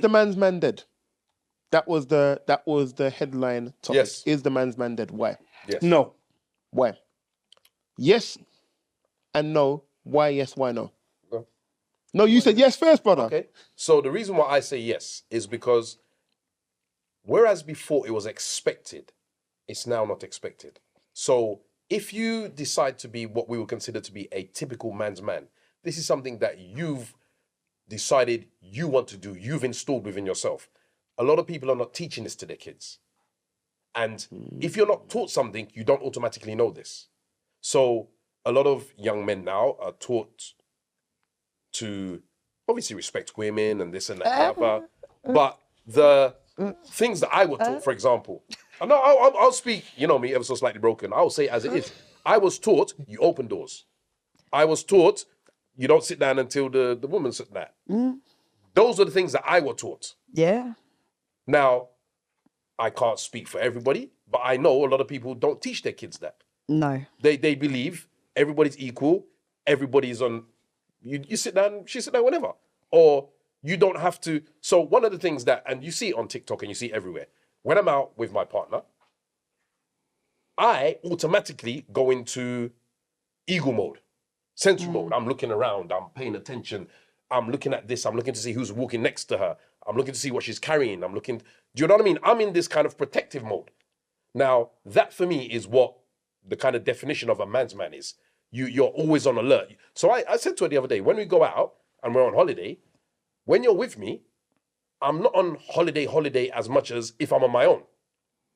the man's man dead? That was the headline topic. Yes. Is the man's man dead? Why? Yes. No. Why? Yes and no. Why yes, why no? No, you said yes first, brother. Okay. So the reason why I say yes is because whereas before it was expected, it's now not expected. So if you decide to be what we would consider to be a typical man's man, this is something that you've decided you want to do, you've installed within yourself. A lot of people are not teaching this to their kids. And if you're not taught something, you don't automatically know this. So a lot of young men now are taught to obviously respect women and this and that, whatever. But the things that I was taught, for example, I'll speak, you know me, ever so slightly broken. I'll say it as it is. I was taught you open doors. I was taught you don't sit down until the woman sits down. Those are the things that I was taught. Yeah. Now, I can't speak for everybody, but I know a lot of people don't teach their kids that. No. They believe everybody's equal, everybody's on, you sit down, she sit down whenever. Or you don't have to. So one of the things that, and you see it on TikTok and you see it everywhere, when I'm out with my partner, I automatically go into eagle mode, sensory mode. I'm looking around, I'm paying attention, I'm looking at this, I'm looking to see who's walking next to her, I'm looking to see what she's carrying, I'm looking, do you know what I mean? I'm in this kind of protective mode. Now, that for me is what the kind of definition of a man's man is. You're always on alert. So I said to her the other day, when we go out and we're on holiday, when you're with me, I'm not on holiday as much as if I'm on my own.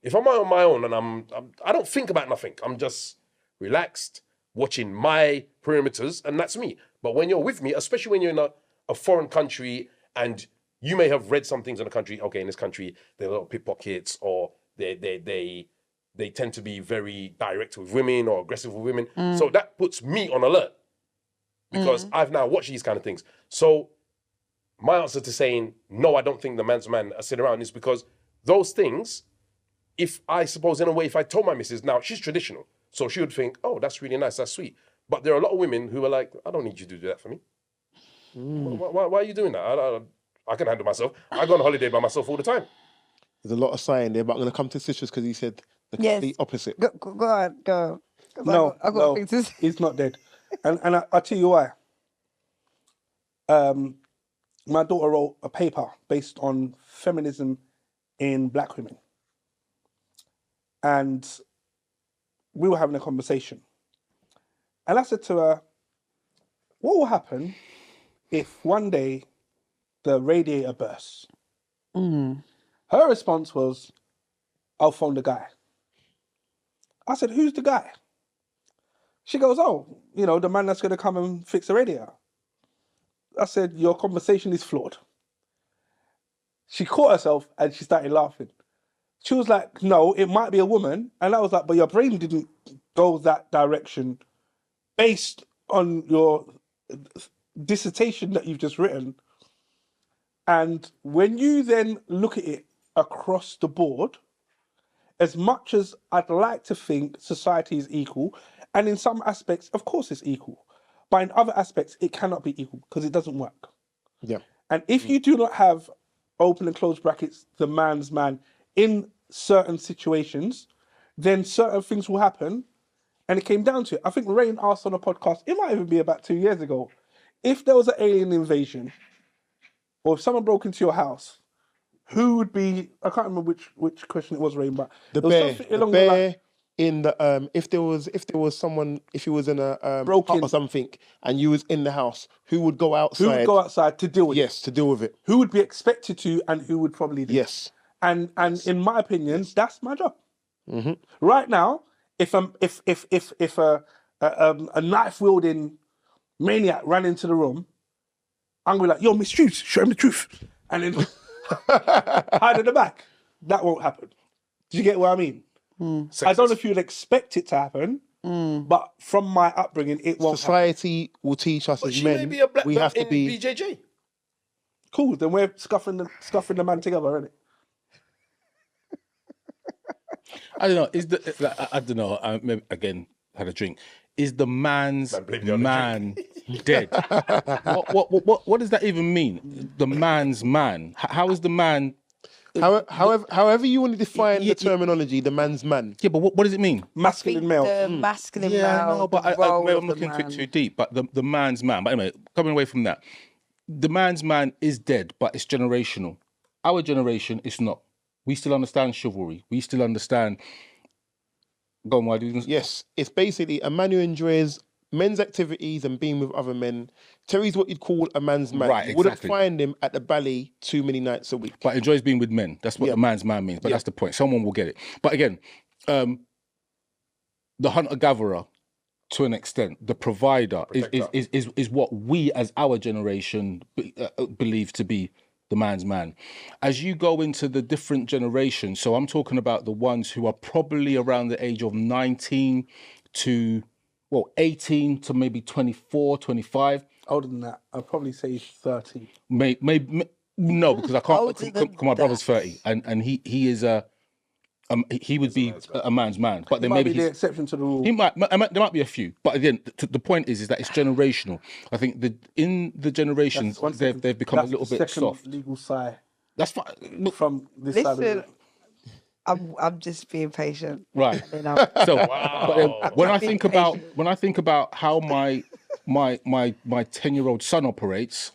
If I'm on my own and I don't think about nothing. I'm just relaxed, watching my perimeters, and that's me. But when you're with me, especially when you're in a foreign country and you may have read some things in the country, okay, in this country, there are a lot of pickpockets, or they tend to be very direct with women or aggressive with women. So that puts me on alert because I've now watched these kind of things. So my answer to saying, no, I don't think the man's man sit around is because those things, if I suppose in a way, if I told my missus, now she's traditional, so she would think, oh, that's really nice, that's sweet. But there are a lot of women who are like, I don't need you to do that for me. Why are you doing that? I can handle myself. I go on holiday by myself all the time. There's a lot of saying there, but I'm going to come to Citrus because he said the complete opposite. Go on, go. No, I got things to say. he's not dead. And I'll tell you why. My daughter wrote a paper based on feminism in black women. And we were having a conversation. And I said to her, what will happen if one day the radiator bursts? Her response was, I'll phone the guy. I said, who's the guy? She goes, oh, the man that's going to come and fix the radiator. I said, your conversation is flawed. She caught herself and she started laughing. She was like, no, it might be a woman. And I was like, but your brain didn't go that direction based on your dissertation that you've just written. And when you then look at it across the board, as much as I'd like to think society is equal, and in some aspects, of course it's equal, but in other aspects, it cannot be equal because it doesn't work. Yeah. And if you do not have, open and close brackets, the man's man in certain situations, then certain things will happen. And it came down to it. I think Rain asked on a podcast, it might even be about 2 years ago, if there was an alien invasion, or if someone broke into your house, who would be, I can't remember which question it was, Rain, but The bear in the if there was someone, if he was in a hut or something and you was in the house, who would go outside? Who would go outside to deal with it? Yes, to deal with it. Who would be expected to, and who would probably do? Yes. And in my opinion, that's my job. Right now, if a knife wielding maniac ran into the room, I'm gonna be like, yo, Miss Truth, show him the truth, and then hide in the back. That won't happen. Do you get what I mean? I don't know if you'd expect it to happen, but from my upbringing, it won't. Society will teach us as men. Be a black we have to be BJJ. Cool. Then we're scuffing the man together, isn't it? I don't know. I don't know. Maybe, again, had a drink. is the man's Man, blame the other man dead? What does that even mean? The man's man. How is the man? However you want to define the terminology, the man's man. Yeah, but what does it mean? Masculine male. The masculine Yeah, male. no, but the role maybe of I'm the looking man. too deep. But the man's man. But anyway, coming away from that, the man's man is dead, but it's generational. Our generation, it's not. We still understand chivalry. We still understand. Go on, why do you? Yes, it's basically a man who enjoys men's activities and being with other men. Terry's what you'd call a man's man. Right, You wouldn't exactly. find him at the ballet too many nights a week. But enjoys being with men. That's what Yeah. a man's man means. But that's the point. Someone will get it. But again, the hunter-gatherer, to an extent, the provider is what we as our generation believe to be the man's man. As you go into the different generations, so I'm talking about the ones who are probably around the age of 19 to, 18 to maybe 24, 25. Older than that, I'd probably say 30. No, because I can't. Older than My brother's 30, and he is he would be a man's man. But It then might maybe be the he's, exception to the rule. he might. There might be a few, but again, the point is that it's generational. I think in the generations One second. they've become That's a little the bit second soft. legal sigh That's fine. Look, from this side of the Listen, room. I'm just being patient. right. You know? So, but then when I Being think about how my 10-year-old son operates,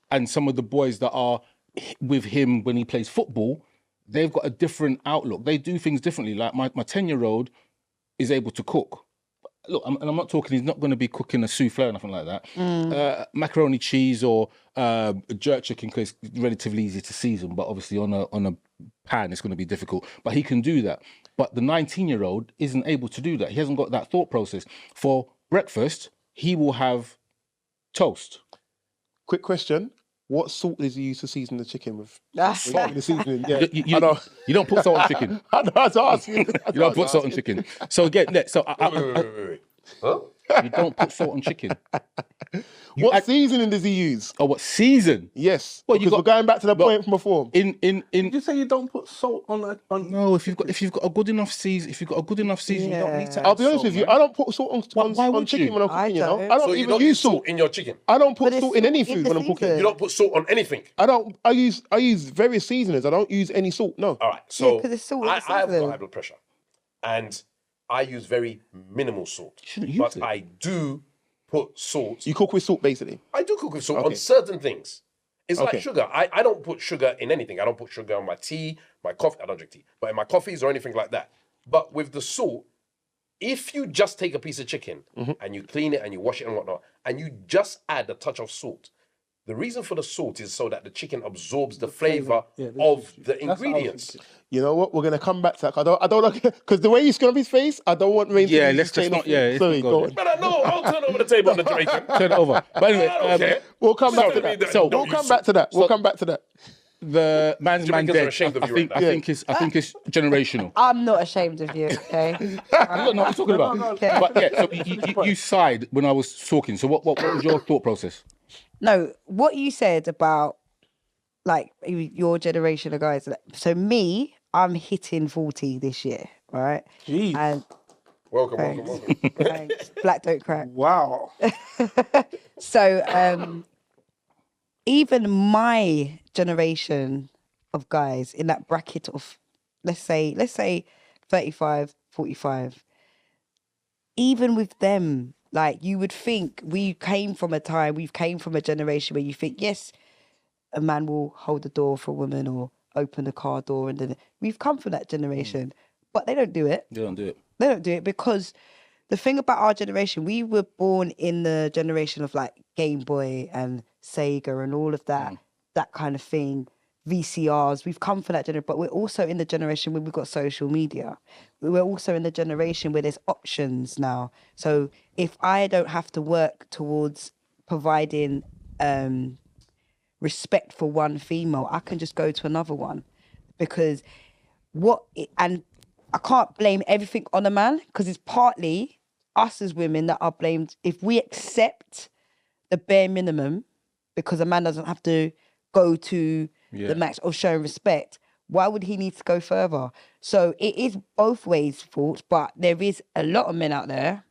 and some of the boys that are with him when he plays football, they've got a different outlook. They do things differently. Like my 10-year-old is able to cook. Look, and I'm not talking, he's not going to be cooking a souffle or nothing like that. Macaroni cheese or jerk chicken, because it's relatively easy to season, but obviously on a pan it's going to be difficult. But he can do that. But the 19-year-old isn't able to do that. He hasn't got that thought process. For breakfast, he will have toast. Quick question. What salt is you use to season the chicken with? That's The seasoning, yeah. You don't put salt on chicken. I know, I was asking. You don't put salt on chicken. So again, so Wait. Huh? you don't put salt on chicken. What seasoning does he use? Oh, what season? Yes. Well, you because got- we're going back to the point from before. In Did you say you don't put salt on? no, if you've got a good enough season, you don't need to. Yeah. Add I'll be honest salt, with you, man. I don't put salt Why on would chicken you? when I'm I cooking, you know? don't. I don't So you even don't use use salt. salt in your chicken. I don't put But it's salt in salt any in food the when I'm cooking. season. You don't put salt on anything. I use various seasonings. I don't use any salt, no. All right. So 'cause it's salt in I the have got season. high blood pressure, and I use very minimal salt. shouldn't use But it. I do put salt. You cook with salt, basically. I do cook with salt on Okay. certain things. It's Okay. like sugar. I don't put sugar in anything. I don't put sugar on my tea, my coffee. I don't drink tea, but in my coffees or anything like that. But with the salt, if you just take a piece of chicken and you clean it and you wash it and whatnot, and you just add a touch of salt, the reason for the salt is so that the chicken absorbs the flavor of the ingredients. You know what? We're gonna come back to that. I don't because the way you scrub up his face, I don't want Rain to Yeah, lose let's his chain not- of yeah, thought. let's Sorry, not go go there. on. But I know I'll turn over the table on the Jamaican. Turn it over. But anyway, I don't care. We'll come back to Sorry, that. so We'll come back to that. We'll come back to that. the man's man Jamaicans are dead. ashamed of I you think right I think it's generational. I'm not ashamed of you, okay? I don't know what I'm talking about. Okay. But yeah, so you sighed when I was talking. So what was your thought process? No, what you said about like your generation of guys. So me, I'm hitting 40 this year, right? Jeez. And Welcome. thanks, black don't crack. Wow. So even my generation of guys in that bracket of let's say 35, 45, even with them, like you would think we've came from a generation where you think, yes, a man will hold the door for a woman or open the car door, and then we've come from that generation, but they don't do it. They don't do it. They don't do it because the thing about our generation, we were born in the generation of like Game Boy and Sega and all of that, that kind of thing, VCRs. We've come from that generation, but we're also in the generation where we've got social media. We're also in the generation where there's options now. So if I don't have to work towards providing respect for one female, I can just go to another one, because and I can't blame everything on a man, because it's partly us as women that are blamed. If we accept the bare minimum, because a man doesn't have to go to the max of showing respect, why would he need to go further? So it is both ways fault, but there is a lot of men out there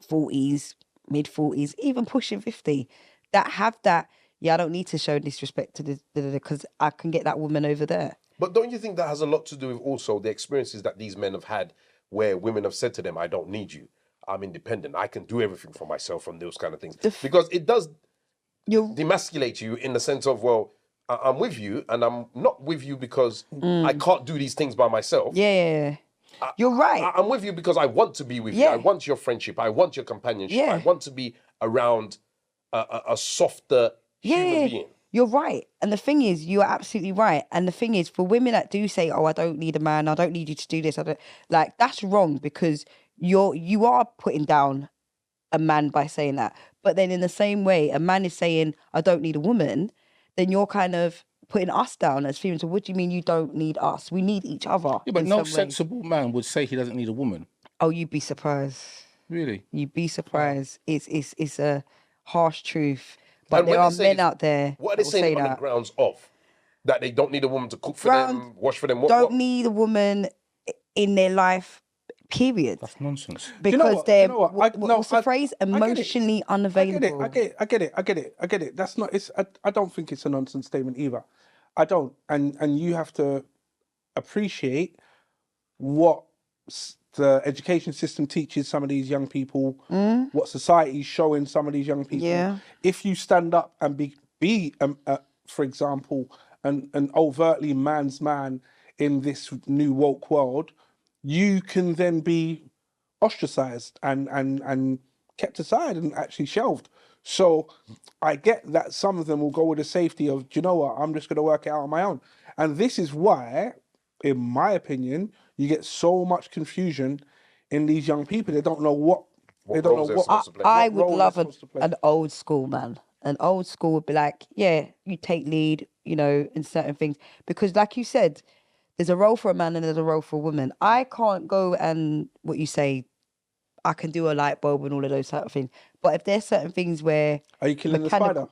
40s, mid-40s, even pushing 50, that have that, yeah, I don't need to show disrespect to this, because I can get that woman over there. But don't you think that has a lot to do with also the experiences that these men have had where women have said to them, I don't need you. I'm independent. I can do everything for myself and those kind of things. Because it does demasculate you in the sense of, well, I'm with you and I'm not with you because I can't do these things by myself. Yeah. You're right. I'm with you because I want to be with you. I want your friendship. I want your companionship. I want to be around a softer human being. You're right. And the thing is, you are absolutely right. And the thing is, for women that do say, oh, I don't need a man, I don't need you to do this, I don't, like, that's wrong, because you are putting down a man by saying that. But then in the same way, a man is saying, I don't need a woman, then you're kind of putting us down as females. So what do you mean you don't need us? We need each other. Yeah, but no sensible man would say he doesn't need a woman. Oh, you'd be surprised. Really? You'd be surprised. It's a harsh truth. But there are men out there. What are they saying on the grounds of? That they don't need a woman to cook for them, wash for them? Don't need a woman in their life, period. That's nonsense. Because they're, what's the phrase? Emotionally unavailable. I get it. That's not, I don't think it's a nonsense statement either. I don't. And you have to appreciate what the education system teaches some of these young people, what society is showing some of these young people. Yeah. If you stand up and be for example, an overtly man's man in this new woke world, you can then be ostracized and kept aside and actually shelved. So I get that some of them will go with the safety of, do you know what, I'm just going to work it out on my own. And this is why, in my opinion, you get so much confusion in these young people. They don't know what they don't know what. I would love an old school man. An old school would be like, yeah, you take lead, you know, in certain things. Because like you said, there's a role for a man and there's a role for a woman. I can't go and, what you say, I can do a light bulb and all of those type of things. But if there's certain things where... Are you killing the spider?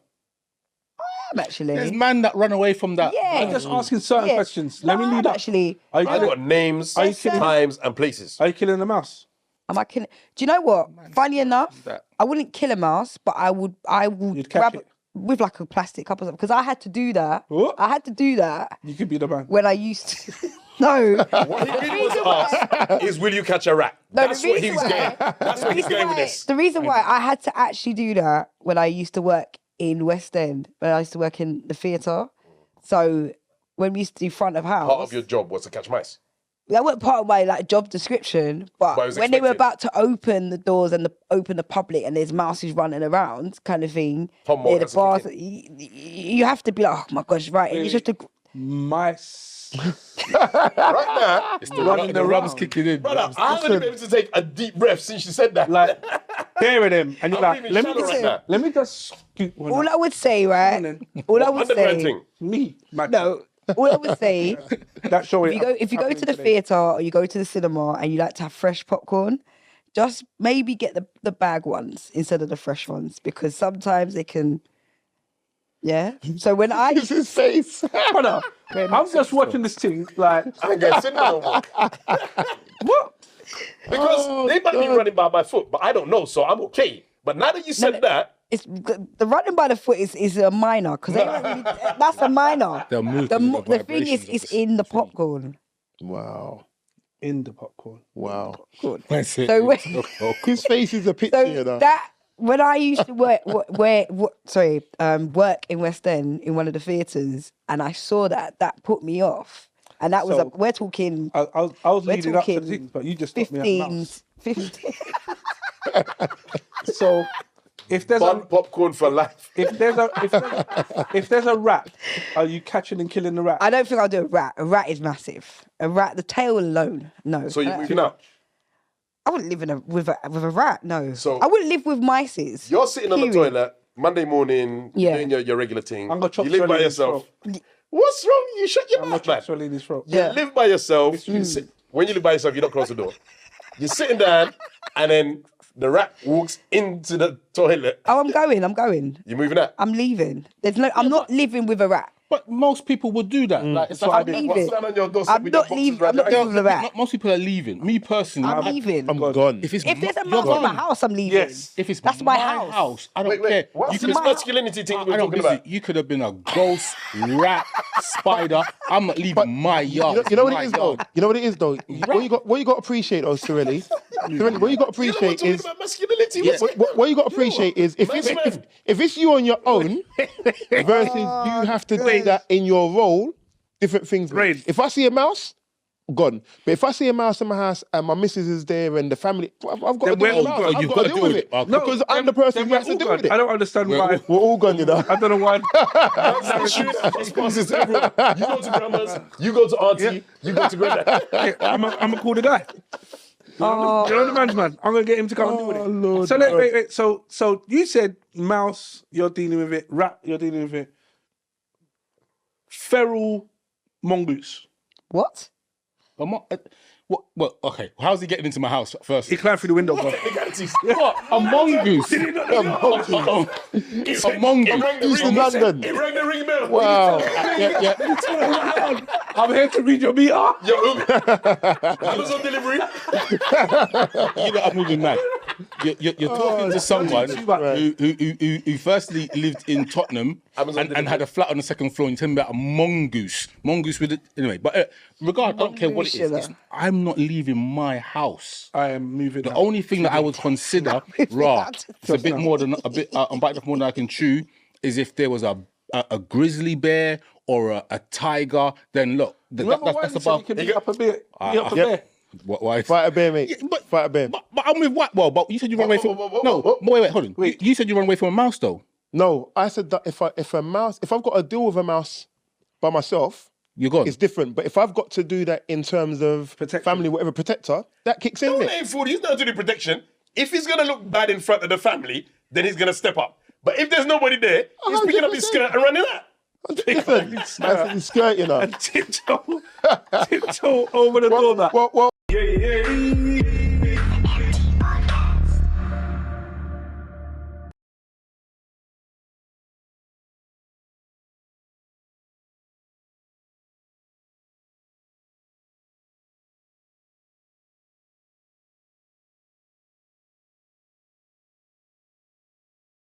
Actually, there's men that run away from that. Yeah, I'm just asking certain questions. Let me lead up. Actually, I got names, times, and places. Are you killing the mouse? Am I killing? Do you know what? Funny enough, I wouldn't kill a mouse, but I would grab it with like a plastic cup or something, because I had to do that. What? I had to do that. You could be the man. When I used to. No. What he really was asked is, will you catch a rat? No, That's what he's getting. That's what he's getting with this. The reason why I had to actually do that when I used to work in West End, when I used to work in the theatre. So when we used to do front of house, part of your job was to catch mice. That wasn't part of my job description, but when they were about to open the doors and open the public and there's mouses running around, kind of thing, near the bars, you have to be like, oh my gosh, right? And you just have to mice. Right now, it's the rum's kicking in. Brother, I haven't been able to take a deep breath since you said that. Like, hearing him, and you're like, let me just scoot one. All I would say, right? All I would say, me, no. All I would say, that show if you go to the theatre or you go to the cinema and you like to have fresh popcorn, just maybe get the bag ones instead of the fresh ones, because sometimes they can. Yeah. So when I use his face, I'm just watching this thing like I ain't getting sitting no more. What? Because they might be running by my foot, but I don't know, so I'm okay. But now that you said that. It's the running by the foot is a minor, because that's a minor. They'll move. The thing is, it's in the popcorn. Wow. In the popcorn. Wow. Popcorn. So his face is a picture. So that when I used to work in West End in one of the theatres, and I saw that put me off, and that was we're talking. I was leading up to the things, but you just stopped me at mouse. 15. So. If there's popcorn for life. If there's a rat, are you catching and killing the rat? I don't think I'll do a rat. A rat is massive. A rat, the tail alone, no. So you're moving up? I wouldn't live with a rat, no. So I wouldn't live with mices. You're sitting on the toilet Monday morning, doing your regular thing. I'm gonna chop you live by yourself. What's wrong? You shut your mouth, man. You live by yourself. When you live by yourself, you don't close the door. You're sitting down, and then the rat walks into the toilet. Oh, I'm going. You moving out? I'm leaving. I'm not living with a rat. But most people would do that. Like, it's like, I'm leaving. I'm not leaving. I'm not leaving that. most people are leaving. Me personally, I'm leaving. I'm gone. if If there's a you're mouse in my gone. house, I'm leaving. Yes. If it's That's my house. I don't Wait, care. what's You this could- masculinity thing I we're don't talking listen, about? you could have been a ghost, rat, spider. I'm not leaving my yard. You know what My it is though? yard. You know what it is though? What you got to appreciate though, Sirelli? Sirelli, what you got to We're appreciate talking is about masculinity. Yeah. what you got to appreciate is if it's you on your own versus you have to do that in your role, different things. Rain. If I see a mouse, gone. But if I see a mouse in my house and my missus is there and the family, I've got to Then deal we're with all it. gone. I've You've got to got to deal do with it. it Okay. because I'm the person who has to deal with I it. don't understand why. We're all gone, you know. I don't know why. That's passes to everyone. You go to grandma's, you go to auntie, you go to granddad. Hey, I'm gonna call the guy. You know the man's man. I'm gonna get him to come and deal with it. Lord So God. wait. So you said mouse, you're dealing with it. Rat, you're dealing with it. Feral mongoose. What? What? Okay. How's he getting into my house first? He climbed through the window, bro. What? A mongoose. A mongoose. East in London. It rang the ring bell. Wow. Yeah. I'm here to read your meter. Yo, Amazon delivery. You know, I'm moving mad. You're talking to someone who firstly lived in Tottenham and had a flat on the second floor, and you tell me about a mongoose. Mongoose with it. Anyway, but regard, I don't care what it is. I'm not leaving my house. I am moving. The only thing that I would consider, it's a bit more than a bit. I'm biting off more than I can chew. Is if there was a grizzly bear or a tiger, then look, that's above. You can be up a bit. Be up a bit. Why? Fight a bear, mate. Fight a bear. But I'm with what? Well, but you said you run away from. No, wait, hold on. You said you run away from a mouse, though. No, I said that if I've got to deal with a mouse by myself, You're gone. it's different. But if I've got to do that in terms of family, whatever, protector, that kicks in. No, innit? ain't fool. He's not doing protection. If he's gonna look bad in front of the family, then he's gonna step up. But if there's nobody there, he's picking up his 100%. skirt and running out. Listen, that's his skirt, you know. Tiptoe over the door. Well, Yeah.